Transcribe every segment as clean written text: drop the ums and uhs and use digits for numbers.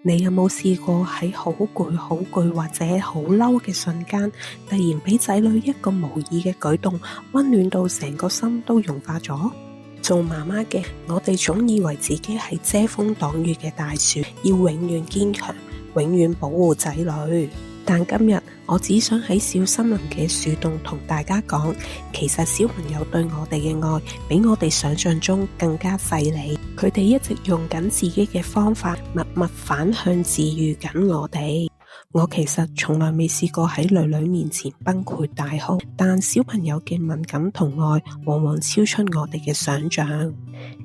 你有冇試過喺好攰或者好嬲嘅瞬間，突然俾仔女一個無意嘅舉動，溫暖到成個心都融化咗？做媽媽嘅我哋總以為自己係遮風擋雨嘅大樹，要永遠堅強，永遠保護仔女。但今日我只想喺小森林嘅樹洞同大家講，其實小朋友對我哋嘅愛比我哋想象中更加細膩，佢哋一直用緊自己嘅方法，默默反向治癒緊我哋。我其實從來未試過喺女女面前崩潰大哭，但小朋友嘅敏感同愛往往超出我哋嘅想象。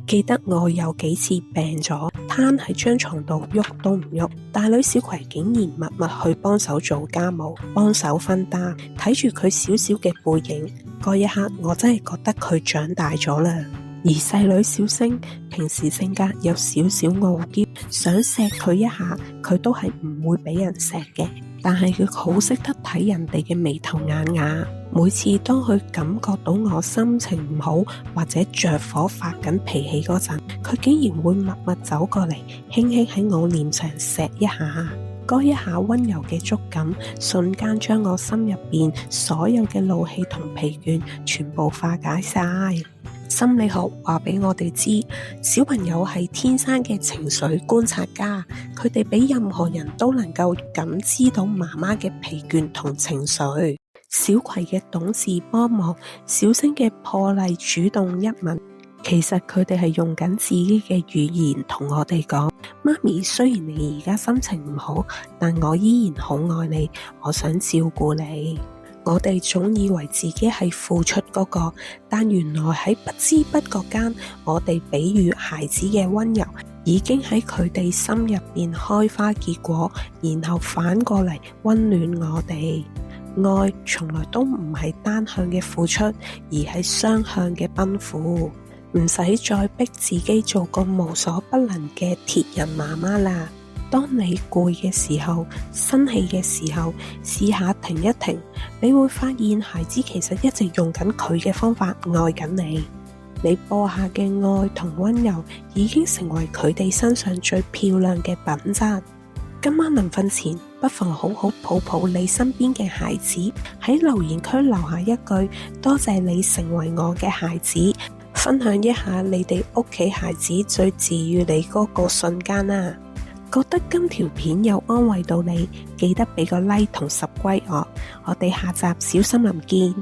記得我有幾次病咗，攤喺張床度喐都唔喐，大女小葵竟然默默去幫手做家務，幫手分擔，睇住佢小小嘅背影，嗰一刻我真係覺得佢長大咗啦。而細女小星平時性格有少少傲嬌，想錫佢一下，佢都係唔會俾人錫嘅。但係佢好識得睇人哋嘅眉頭眼額，每次當佢感覺到我心情唔好或者着火發緊脾氣嗰陣，佢竟然會默默走過嚟，輕輕喺我臉上錫一下。嗰一下溫柔嘅觸感，瞬間將我心入邊所有嘅怒氣同疲倦全部化解晒。心理學話俾我哋知，小朋友係天生嘅情緒觀察家，佢哋比任何人都能夠感知到媽媽嘅疲倦同情緒。小葵嘅懂事幫忙，小星嘅破例主動一吻，其實佢哋係用緊自己嘅語言同我哋講，媽咪，雖然你而家心情唔好，但我依然好愛你，我想照顧你。我哋總以為自己係付出嗰個，但原來喺不知不覺間，我哋俾予孩子嘅溫柔已經喺佢哋心入邊開花結果，然後反過嚟溫暖我哋。愛從來都唔係單向嘅付出，而係雙向嘅奔赴。唔使再逼自己做個無所不能嘅鐵人媽媽啦。當你攰嘅時候，生氣嘅時候，試下停一停，你會發現孩子其實一直用緊佢嘅方法愛緊你。你播下嘅愛同溫柔已經成為佢哋身上最漂亮嘅品質。今晚臨瞓前，不妨好好抱抱你身邊嘅孩子，喺留言區留下一句多謝你成為我嘅孩子，分享一下你哋屋企孩子最治癒你嗰個瞬間啦。覺得今條片有安慰到你，記得俾個 like 同 subscribe我哋下集小森林見。